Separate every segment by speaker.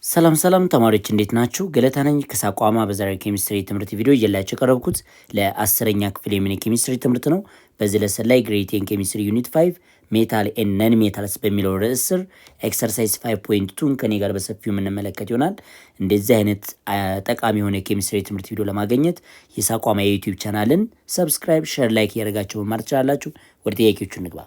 Speaker 1: ሰላም ተማሪዎች እንዴት ናችሁ? ገለታ ነኝ ከሳቋማ በዛሬ ኬሚስትሪ ትምህርት ቪዲዮ እየላችሁ ቀረብኩት ለ10ኛ ክፍል የሚኒ ኬሚስትሪ ትምህርት ነው። በዚህ ለሰን ላይ ግሬድ 10 ኬሚስትሪ ዩኒት 5 ሜታል ኤንድ ነን ሜታልስ በሚለው ርዕስ ስር ኤክሰርሳይዝ 5.2 ከኔ ጋር በሰፊው የምንመለከት ይሆናል። እንደዚህ አይነት ጠቃሚ የሆነ የኬሚስትሪ ትምህርት ቪዲዮ ለማግኘት የሳቋማ የዩቲዩብ ቻናልን ሰብስክራይብ፣ ሼር፣ ላይክ ያደርጋችሁ መማር ትችላላችሁ። ወደ ጥያቄዎቹ እንግባ።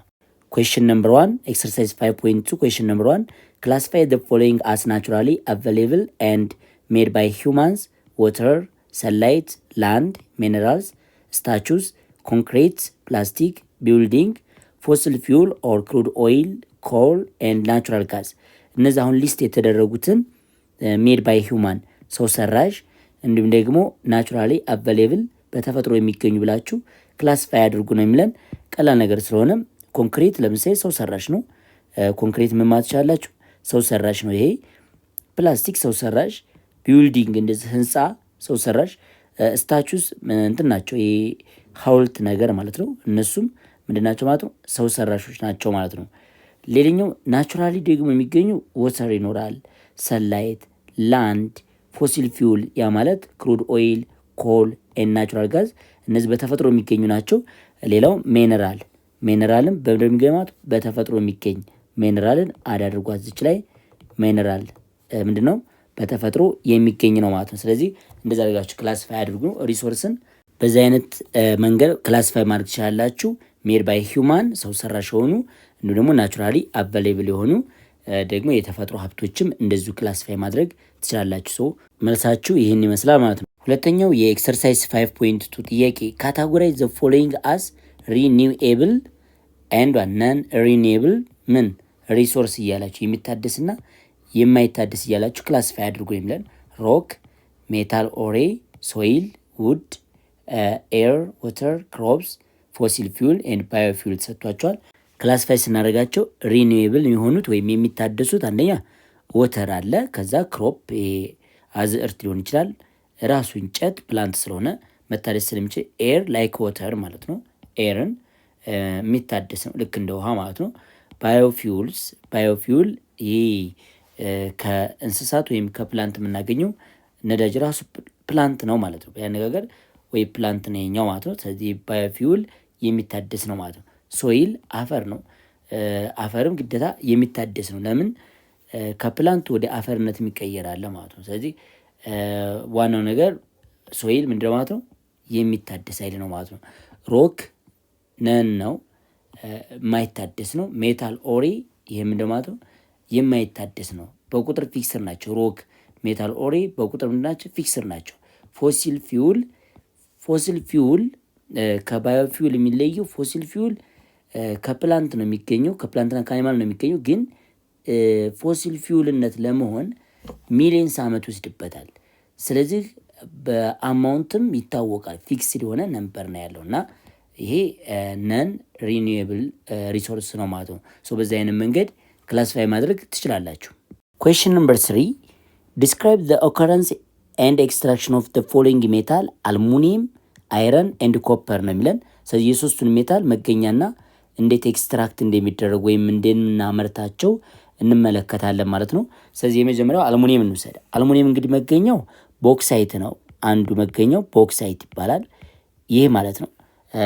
Speaker 1: Question number 1, exercise 5.2, question number 1. Classify the following as naturally available and made by humans: water, sunlight, land, minerals, statues, concrete, plastic, building, fossil fuel or crude oil, coal and natural gas. እነዚህ አሁን ሊስት የተደረጉትን ሜድ ባይ ሂውማን ሰው ሰራሽ እንዲሁም ደግሞ ናቹራሊ አቬሌብል በተፈጥሮ የሚገኙ ብላችሁ ክላሲፋይ አድርጉ ነው የሚለን። ቀላል ነገር ስለሆነ ኮንክሪት ለምሳሌ ሰው ሰራሽ ነው። ኮንክሪት ምን ማለት ይችላላችሁ? ሰው ሰራሽ ነው። ይሄ ፕላስቲክ ሰው ሰራሽ፣ ቢልዲንግ እንደዚህ ህንፃ ሰው ሰራሽ፣ ስታቹስ እንትን ናቸው። ይሄ ሐውልት ነገር ማለት ነው። እነሱም ምንድን ናቸው ማለት ነው? ሰው ሰራሾች ናቸው ማለት ነው። ሌላኛው ናቹራሊ ደግሞ የሚገኙ ወተር ይኖራል፣ ሰንላይት፣ ላንድ፣ ፎሲል ፊውል ያ ማለት ክሩድ ኦይል፣ ኮል ኤንድ ናቹራል ጋዝ እነዚህ በተፈጥሮ የሚገኙ ናቸው። ሌላው ሚነራልም በሚገማት በተፈጥሮ የሚገኝ ሚነራልን አዳድርጓት እዚች ላይ ሚነራል ምንድነው በተፈጥሮ የሚገኝ ነው ማለት ነው። ስለዚህ እንደዛ አድርጋችሁ ክላሲፋይ አድርጉ። ሪሶርስን በዚህ አይነት መንገድ ክላሲፋይ ማድረግ ትችላላችሁ። ሜድ ባይ ሂውማን ሰው ሰራሽ የሆኑ እንዲሁም ደግሞ ናቹራሊ አቬሌብል የሆኑ ደግሞ የተፈጥሮ ሀብቶችም እንደዚሁ ክላሲፋይ ማድረግ ትችላላችሁ። ሶ መልሳችሁ ይህን ይመስላል ማለት ነው። ሁለተኛው የኤክሰርሳይዝ 5.2 ጥያቄ ካታጎራይዝ ዘ ፎሎዊንግ አስ ሪኒውኤብል ኤንድ ነን ሪኒውኤብል ምን ሪሶርስ እያላችሁ የሚታደስና የማይታደስ እያላችሁ ክላሲፋይ አድርጎ የሚለን ሮክ፣ ሜታል ኦሬ፣ ሶይል፣ ውድ፣ ኤር፣ ወተር፣ ክሮፕስ፣ ፎሲል ፊውል ኤንድ ባዮፊውል ተሰጥቷቸዋል። ክላሲፋይ ስናደርጋቸው ሪኒውኤብል የሆኑት ወይም የሚታደሱት አንደኛ ወተር አለ። ከዛ ክሮፕ አዝዕርት ሊሆን ይችላል። ራሱ እንጨት ፕላንት ስለሆነ መታደስ ስለሚችል ኤር ላይክ ወተር ማለት ነው። ኤርን የሚታደስ ነው ልክ እንደ ውሃ ማለት ነው። ባዮፊውል ይህ ከእንስሳት ወይም ከፕላንት የምናገኘው ነዳጅ ራሱ ፕላንት ነው ማለት ነው። ያነጋገር ወይ ፕላንት ነው የኛው ማለት ነው። ስለዚህ ባዮፊውል የሚታደስ ነው ማለት ነው። ሶይል አፈር ነው። አፈርም ግዴታ የሚታደስ ነው። ለምን ከፕላንት ወደ አፈርነት የሚቀየራል ማለት ነው። ስለዚህ ዋናው ነገር ሶይል ምንድነው ማለት ነው? የሚታደስ ኃይል ነው ማለት ነው። ሮክ ነን ነው የማይታደስ ነው። ሜታል ኦሬ ይሄ ምንድነው ማለት ነው? የማይታደስ ነው። በቁጥር ፊክስር ናቸው። ሮክ፣ ሜታል ኦሬ በቁጥር ምንድናቸው? ፊክስር ናቸው። ፎሲል ፊውል ከባዮፊውል የሚለየው ፎሲል ፊውል ከፕላንት ነው የሚገኘው፣ ከፕላንትና ከአኒማል ነው የሚገኘው። ግን ፎሲል ፊውልነት ለመሆን ሚሊየንስ ዓመት ወስድበታል። ስለዚህ በአማውንትም ይታወቃል። ፊክስድ የሆነ ነምበር ነው ያለው እና ይሄ ነን ሪኒውኤብል ሪሶርስ ነው ማለት ነው። ሶ በዚህ አይነት መንገድ ክላሲፋይ ማድረግ ትችላላችሁ። ኩዌስችን ነምበር 3 ዲስክራይብ ዘ ኦከረንስ ኤንድ ኤክስትራክሽን ኦፍ ዘ ፎሎዊንግ ሜታል አልሙኒየም፣ አይረን ኤንድ ኮፐር ነው የሚለን። ስለዚህ የሶስቱን ሜታል መገኛና እንዴት ኤክስትራክት እንደሚደረግ ወይም እንደምናመርታቸው እንመለከታለን ማለት ነው። ስለዚህ የመጀመሪያው አልሙኒየም እንውሰድ። አልሙኒየም እንግዲህ መገኛው ቦክሳይት ነው። አንዱ መገኛው ቦክሳይት ይባላል። ይህ ማለት ነው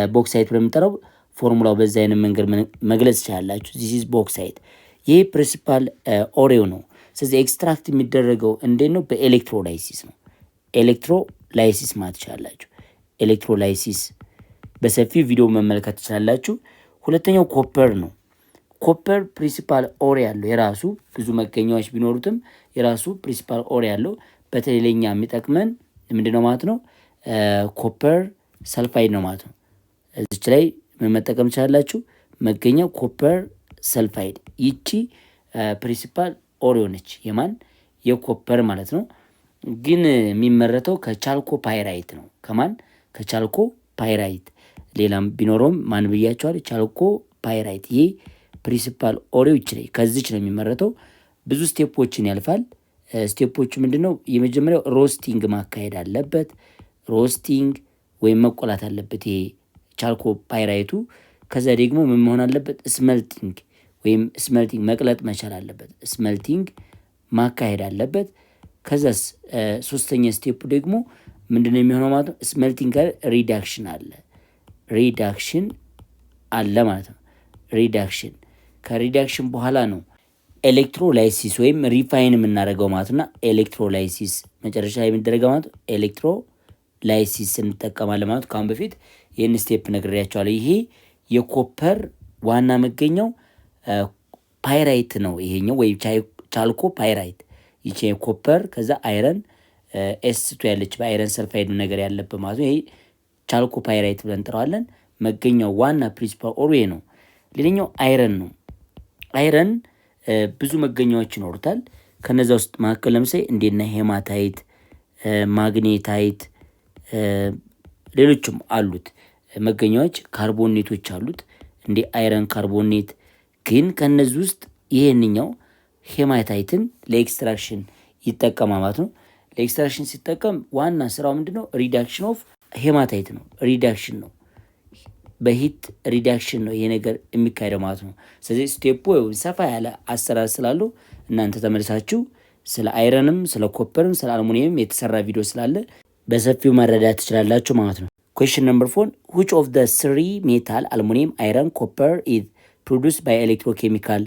Speaker 1: ቦክሳይት ብለምንጠራው ፎርሙላው በዛ አይነት መንገድ መግለጽ ይችላላችሁ። ዚስ ኢዝ ቦክሳይት። ይህ ፕሪንሲፓል ኦሬው ነው። ስለዚህ ኤክስትራክት የሚደረገው እንዴት ነው? በኤሌክትሮላይሲስ ነው። ኤሌክትሮላይሲስ ማለት ይችላላችሁ። ኤሌክትሮላይሲስ በሰፊው ቪዲዮ መመልከት ትችላላችሁ። ሁለተኛው ኮፐር ነው። ኮፐር ፕሪንሲፓል ኦሬ ያለው የራሱ ብዙ መገኛዎች ቢኖሩትም የራሱ ፕሪንሲፓል ኦሬ ያለው በተለይ ለኛ የሚጠቅመን ምንድነው ማለት ነው? ኮፐር ሰልፋይድ ነው ማለት ነው። እዚች ላይ መጠቀም ትችላላችሁ። መገኛው ኮፐር ሰልፋይድ። ይቺ ፕሪንሲፓል ኦሬዮ ነች። የማን የኮፐር ማለት ነው። ግን የሚመረተው ከቻልኮ ፓይራይት ነው። ከማን ከቻልኮ ፓይራይት። ሌላም ቢኖረውም ማን ብያቸዋል? ቻልኮ ፓይራይት። ይሄ ፕሪንሲፓል ኦሬዮ ይች ላይ ከዚች ነው የሚመረተው። ብዙ ስቴፖችን ያልፋል። ስቴፖቹ ምንድነው? የመጀመሪያው ሮስቲንግ ማካሄድ አለበት። ሮስቲንግ ወይም መቆላት አለበት ይሄ ቻልኮ ፓይራይቱ። ከዛ ደግሞ ምን መሆን አለበት? ስመልቲንግ ወይም ስመልቲንግ መቅለጥ መቻል አለበት። ስመልቲንግ ማካሄድ አለበት። ከዛስ ሶስተኛ ስቴፕ ደግሞ ምንድነው የሚሆነው ማለት ነው? ስሜልቲንግ ጋር ሪዳክሽን አለ ማለት ነው። ሪዳክሽን ከሪዳክሽን በኋላ ነው ኤሌክትሮላይሲስ ወይም ሪፋይን የምናደርገው ማለት ነው። ኤሌክትሮላይሲስ መጨረሻ ላይ የሚደረገው ማለት ኤሌክትሮላይሲስ እንጠቀማለን ማለት። ከአሁን በፊት ይህን ስቴፕ ነግሬያቸዋለሁ። ይሄ የኮፐር ዋና መገኛው ፓይራይት ነው ይሄኛው ወይም ቻልኮ ፓይራይት። ይቺ ኮፐር ከዛ አይረን ኤስ2 ያለች በአይረን ሰልፋይድ ነገር ያለበት ማለት ነው። ይሄ ቻልኮ ፓይራይት ብለን እንጠራዋለን። መገኛው ዋና ፕሪንሲፓል ኦርዌ ነው። ሌላኛው አይረን ነው። አይረን ብዙ መገኛዎች ይኖሩታል። ከነዛ ውስጥ መካከል ለምሳሌ እንደነ ሄማታይት፣ ማግኔታይት ሌሎችም አሉት መገኛዎች። ካርቦኔቶች አሉት እንደ አይረን ካርቦኔት። ግን ከነዚህ ውስጥ ይሄንኛው ሄማታይትን ለኤክስትራክሽን ይጠቀማል ማለት ነው። ለኤክስትራክሽን ሲጠቀም ዋና ስራው ምንድነው? ሪዳክሽን ኦፍ ሄማታይት ነው። ሪዳክሽን ነው፣ በሂት ሪዳክሽን ነው ይሄ ነገር የሚካሄደው ማለት ነው። ስለዚህ ስቴፑ ሰፋ ያለ አሰራር ስላለው እናንተ ተመልሳችሁ ስለ አይረንም ስለ ኮፐርም ስለ አልሙኒየም የተሰራ ቪዲዮ ስላለ በሰፊው መረዳት ትችላላችሁ ማለት ነው። ኩዌስችን ነምበር 4 which of the three metal aluminum iron copper is produced by electrochemical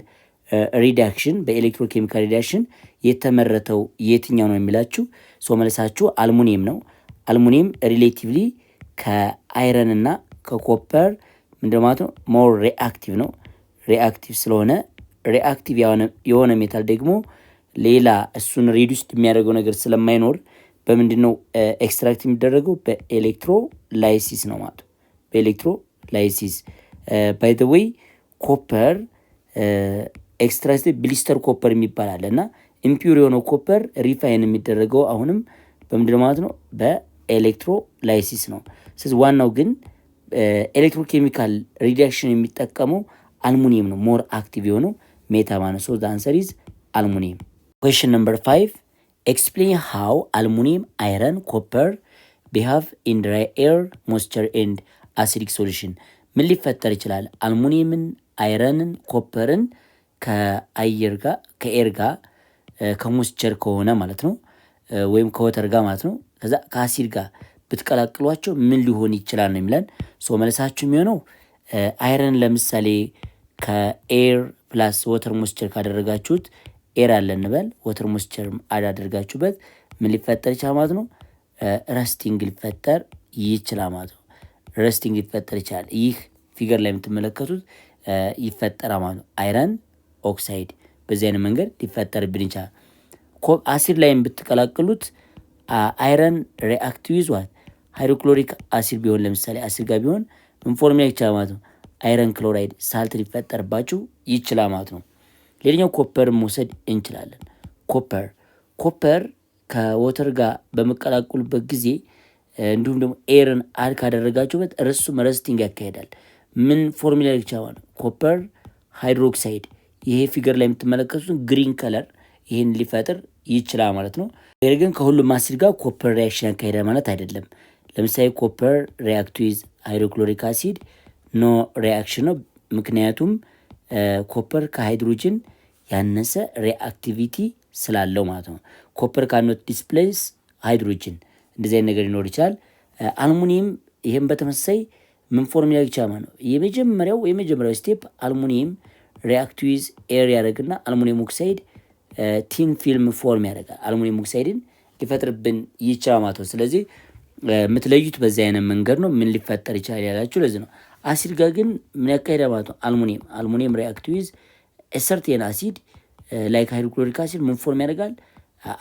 Speaker 1: reduction በኤሌክትሮኬሚካል ሪዳክሽን የተመረተው የትኛው ነው የሚላችሁ። ሶ መልሳችሁ አልሙኒየም ነው። አልሙኒየም ሪሌቲቭሊ ከአይረን እና ከኮፐር ምንድነው ማለት ነው ሞር ሪአክቲቭ ነው። ሪአክቲቭ ስለሆነ ሪአክቲቭ የሆነ ሜታል ደግሞ ሌላ እሱን ሪዱስ የሚያደርገው ነገር ስለማይኖር በምንድነው ኤክስትራክት የሚደረገው? በኤሌክትሮላይሲስ ነው ማለት ነው። በኤሌክትሮላይሲስ ባይ ዘ ዌይ ኮፐር ኤክስትራክት ብሊስተር ኮፐር የሚባል አለ እና ኢምፒውር የሆነው ኮፐር ሪፋይን የሚደረገው አሁንም በምንድነው ማለት ነው? በኤሌክትሮላይሲስ ነው። ስለዚህ ዋናው ግን ኤሌክትሮኬሚካል ሪዳክሽን የሚጠቀመው አልሙኒየም ነው። ሞር አክቲቭ የሆነው ሜታ ማለት ነው። ዘ አንሰር ኢዝ አልሙኒየም። ኩዌስችን ነምበር 5 ኤክስፕሌን ሃው አልሙኒየም አይረን ኮፐር ቢሃቭ ኢን ድራይ ኤር ሞይስቸር ኤንድ አሲዲክ ሶሉሽን። ምን ሊፈጠር ይችላል? አልሙኒየምን አይረንን ኮፐርን ከአየር ጋር ከኤር ጋር ከሞይስቸር ከሆነ ማለት ነው ወይም ከወተር ጋር ማለት ነው ከዛ ከአሲድ ጋር ብትቀላቅሏቸው ምን ሊሆን ይችላል ነው የሚለን። ሶ መልሳችሁ የሚሆነው አይረን ለምሳሌ ከኤር ፕላስ ወተር ሞይስቸር ካደረጋችሁት ኤር አለ እንበል፣ ወተር ሞይስቸር አዳደርጋችሁበት ምን ሊፈጠር ይችላል ማለት ነው? ረስቲንግ ሊፈጠር ይችላል ማለት ነው። ረስቲንግ ሊፈጠር ይችላል። ይህ ፊገር ላይ የምትመለከቱት ይፈጠራል ማለት ነው። አይረን ኦክሳይድ በዚህ አይነት መንገድ ሊፈጠርብን ይችላል። አሲድ ላይም ብትቀላቅሉት አይረን ሪአክቲቭ ይዟል ሃይድሮክሎሪክ አሲድ ቢሆን ለምሳሌ አሲድ ጋር ቢሆን ምን ፎርም ላይ ይችላል ማለት ነው? አይረን ክሎራይድ ሳልት ሊፈጠርባችሁ ይችላል ማለት ነው። ሌላኛው ኮፐር መውሰድ እንችላለን። ኮፐር ከወተር ጋር በመቀላቀሉበት ጊዜ እንዲሁም ደግሞ ኤርን አድ ካደረጋችሁበት እርሱም ረስቲንግ ያካሄዳል። ምን ፎርሙላ ይቻላል? ኮፐር ሃይድሮክሳይድ። ይሄ ፊገር ላይ የምትመለከቱት ግሪን ከለር ይህን ሊፈጥር ይችላል ማለት ነው። ነገር ግን ከሁሉም አሲድ ጋር ኮፐር ሪያክሽን ያካሄዳል ማለት አይደለም። ለምሳሌ ኮፐር ሪአክት ዊዝ ሃይድሮክሎሪክ አሲድ ኖ ሪአክሽን ነው። ምክንያቱም ኮፐር ከሃይድሮጅን ያነሰ ሪአክቲቪቲ ስላለው ማለት ነው። ኮፐር ካኖት ዲስፕሌስ ሃይድሮጅን እንደዚህ አይነት ነገር ሊኖር ይችላል። አልሙኒየም ይሄን በተመሳሳይ ምን ፎርም ያደርግ ይችላል ማለት ነው። የመጀመሪያው ስቴፕ አልሙኒየም ሪአክት ዊዝ ኤር ያደርግና አልሙኒየም ኦክሳይድ ቲን ፊልም ፎርም ያደርጋል። አልሙኒየም ኦክሳይድን ሊፈጥርብን ይችላል ማለት ነው። ስለዚህ የምትለዩት በዚህ አይነት መንገድ ነው። ምን ሊፈጠር ይችላል ያላችሁ ለዚህ ነው። አሲድ ጋር ግን ምን ያካሄዳል ማለት ነው? አልሙኒየም ሪአክት ዊዝ ሰርቴን አሲድ ላይክ ሃይድሮክሎሪክ አሲድ ምን ፎርም ያደርጋል?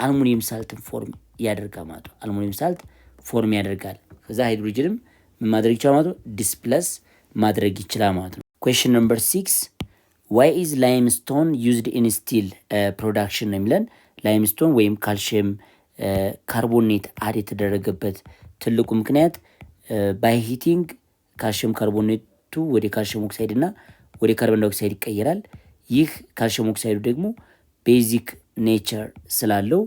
Speaker 1: አልሙኒየም ሳልትን ፎርም ያደርጋል ማለት ነው። አልሙኒየም ሳልት ፎርም ያደርጋል። ከዛ ሃይድሮጅንም ምን ማድረግ ይችላል ማለት ነው? ዲስፕለስ ማድረግ ይችላል ማለት ነው። ኩዌስችን ነምበር 6 ዋይ ኢዝ ላይምስቶን ዩዝድ ኢን ስቲል ፕሮዳክሽን ነው የሚለን። ላይምስቶን ወይም ካልሽየም ካርቦኔት አድ የተደረገበት ትልቁ ምክንያት ባይ ሂቲንግ ካልሽየም ካርቦኔቱ ወደ ካልሽየም ኦክሳይድ እና ወደ ካርቦን ዳይኦክሳይድ ይቀየራል። ይህ ካልሽየም ኦክሳይዱ ደግሞ ቤዚክ ኔቸር ስላለው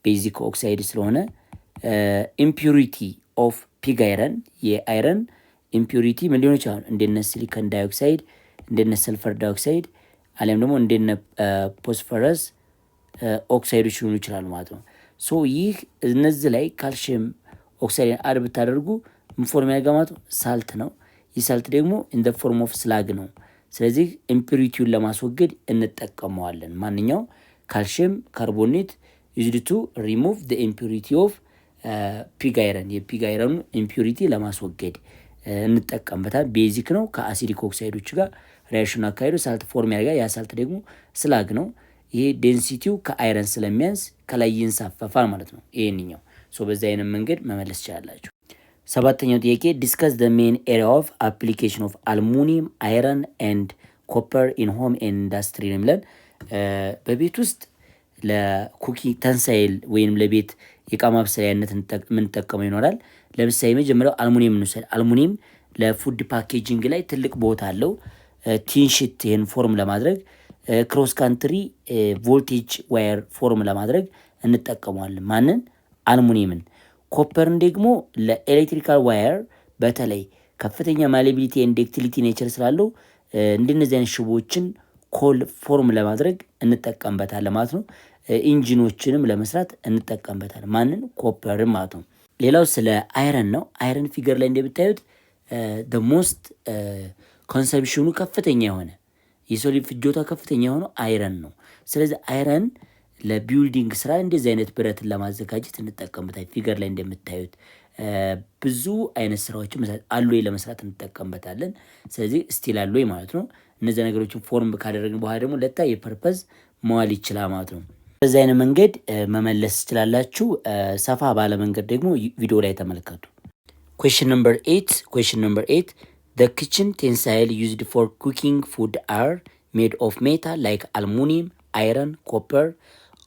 Speaker 1: ቤዚክ ኦክሳይድ ስለሆነ ኢምፒዩሪቲ ኦፍ ፒግ አይረን የአይረን ኢምፒዩሪቲ ምን ሊሆን ይችላል? እንደነ ሲሊከን ዳይኦክሳይድ፣ እንደነ ሰልፈር ዳይኦክሳይድ አሊያም ደግሞ እንደነ ፎስፈረስ ኦክሳይዶች ሊሆኑ ይችላሉ ማለት ነው። ሶ ይህ እነዚህ ላይ ካልሽየም ኦክሳይድ አድ ብታደርጉ ፎርም ያገማቱ ሳልት ነው። ይህ ሳልት ደግሞ ኢን ዘ ፎርም ኦፍ ስላግ ነው። ስለዚህ ኢምፒሪቲውን ለማስወገድ እንጠቀመዋለን። ማንኛው ካልሽየም ካርቦኔት ዩዝድ ቱ ሪሙቭ ዘ ኢምፒሪቲ ኦፍ ፒግ አይረን የፒግ አይረኑ ኢምፒሪቲ ለማስወገድ እንጠቀምበታል። ቤዚክ ነው። ከአሲዲክ ኦክሳይዶች ጋር ሪያክሽን አካሄዱ ሳልት ፎርም ያደርጋል። ያ ሳልት ደግሞ ስላግ ነው። ይሄ ዴንሲቲው ከአይረን ስለሚያንስ ከላይ ይንሳፈፋል ማለት ነው። ይሄንኛው በዛ አይነት መንገድ መመለስ ይችላላችሁ። ሰባተኛው ጥያቄ ዲስከስ ዘ ሜን ኤሪያ ኦፍ አፕሊኬሽን ኦፍ አልሙኒየም አይረን ኤንድ ኮፐር ኢን ሆም ኤንድ ኢንዱስትሪ ነው የሚለን። በቤት ውስጥ ለኩኪ ተንሳይል ወይም ለቤት የእቃ ማብሰያነት የምንጠቀመው ይኖራል። ለምሳሌ መጀመሪያው አልሙኒየም እንውሰድ። አልሙኒየም ለፉድ ፓኬጂንግ ላይ ትልቅ ቦታ አለው። ቲንሽት ይህን ፎርም ለማድረግ ክሮስ ካንትሪ ቮልቴጅ ዋየር ፎርም ለማድረግ እንጠቀመዋለን። ማንን? አልሙኒየምን። ኮፐርን ደግሞ ለኤሌክትሪካል ዋየር በተለይ ከፍተኛ ማሌቢሊቲ ኤንድ ዳክቲሊቲ ኔቸር ስላለው እንደነዚህ አይነት ሽቦዎችን ኮል ፎርም ለማድረግ እንጠቀምበታለን ማለት ነው። ኢንጂኖችንም ለመስራት እንጠቀምበታለን። ማንን? ኮፐርን ማለት ነው። ሌላው ስለ አይረን ነው። አይረን ፊገር ላይ እንደምታዩት the most ኮንሰምፕሽኑ ከፍተኛ የሆነ የሶሊድ ፍጆታ ከፍተኛ የሆነው አይረን ነው። ስለዚህ አይረን ለቢልዲንግ ስራ እንደዚህ አይነት ብረትን ለማዘጋጀት እንጠቀምበታል። ፊገር ላይ እንደምታዩት ብዙ አይነት ስራዎችን አሎይ ለመስራት እንጠቀምበታለን። ስለዚህ ስቲል አሎይ ማለት ነው። እነዚህ ነገሮችን ፎርም ካደረግን በኋላ ደግሞ ለታየ ፐርፐዝ መዋል ይችላል ማለት ነው። በዚህ አይነት መንገድ መመለስ ትችላላችሁ። ሰፋ ባለ መንገድ ደግሞ ቪዲዮ ላይ ተመልከቱ። Question number 8. The kitchen tensile used for cooking food are made of metal like aluminum, iron, copper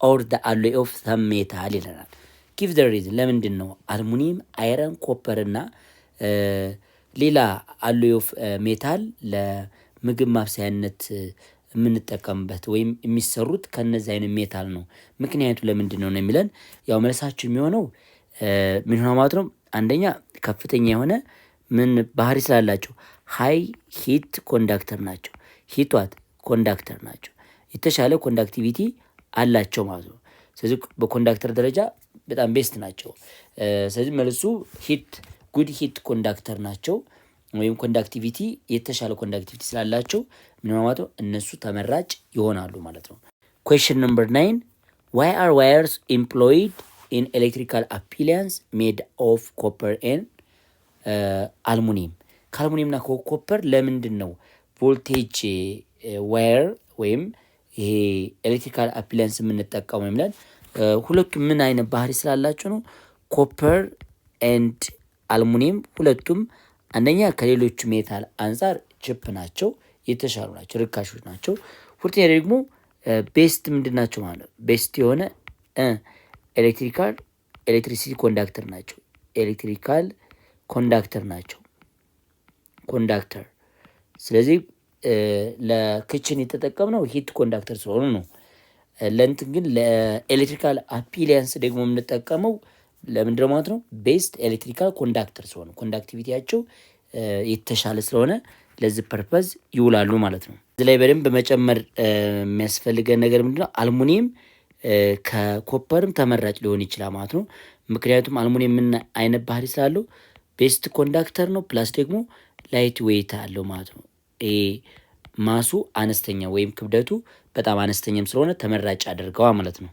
Speaker 1: or the alloy of some metal ይለናል። Give the reason. ለምንድን ነው አልሙኒየም፣ አይረን፣ ኮፐር እና ሌላ አሎይ ኦፍ ሜታል ለምግብ ማብሰያነት የምንጠቀምበት ወይም የሚሰሩት ከነዚህ አይነት ሜታል ነው? ምክንያቱ ለምንድን ነው የሚለን ያው መልሳችሁ የሚሆነው ምን ሆነ ማለት ነው። አንደኛ ከፍተኛ የሆነ ምን ባህሪ ስላላቸው ሃይ ሂት ኮንዳክተር ናቸው። ሂቷት ኮንዳክተር ናቸው። የተሻለ ኮንዳክቲቪቲ አላቸው ማለት ነው። ስለዚህ በኮንዳክተር ደረጃ በጣም ቤስት ናቸው። ስለዚህ መልሱ ጉድ ሂት ኮንዳክተር ናቸው ወይም ኮንዳክቲቪቲ የተሻለ ኮንዳክቲቪቲ ስላላቸው ምን ማለት ነው እነሱ ተመራጭ ይሆናሉ ማለት ነው። Question number 9. Why are wires employed in electrical appliance made of copper and አልሙኒየም? ከአልሙኒየም እና ኮፐር ለምንድን ነው ቮልቴጅ ዋየር ወይም ይሄ ኤሌክትሪካል አፕላያንስ የምንጠቀመው የሚለን? ሁለቱም ምን አይነት ባህሪ ስላላቸው ነው። ኮፐር ኤንድ አልሙኒየም ሁለቱም አንደኛ ከሌሎቹ ሜታል አንጻር ቺፕ ናቸው፣ የተሻሉ ናቸው፣ ርካሾች ናቸው። ሁለተኛ ደግሞ ቤስት ምንድን ናቸው ማለት ነው። ቤስት የሆነ ኤሌክትሪሲቲ ኮንዳክተር ናቸው። ኤሌክትሪካል ኮንዳክተር ናቸው። ኮንዳክተር ስለዚህ ለክችን የተጠቀምነው ሂት ኮንዳክተር ስለሆኑ ነው። ለእንትን ግን ለኤሌክትሪካል አፒሊያንስ ደግሞ የምንጠቀመው ለምንድነው ማለት ነው? ቤስት ኤሌክትሪካል ኮንዳክተር ስለሆነ ኮንዳክቲቪቲያቸው የተሻለ ስለሆነ ለዚህ ፐርፐዝ ይውላሉ ማለት ነው። እዚህ ላይ በደንብ መጨመር የሚያስፈልገን ነገር ምንድነው? አልሙኒየም ከኮፐርም ተመራጭ ሊሆን ይችላል ማለት ነው። ምክንያቱም አልሙኒየም ምን አይነት ባህሪ ስላለው ቤስት ኮንዳክተር ነው፣ ፕላስ ደግሞ ላይት ዌይት አለው ማለት ነው። ማሱ አነስተኛ ወይም ክብደቱ በጣም አነስተኛም ስለሆነ ተመራጭ አድርገዋል ማለት ነው።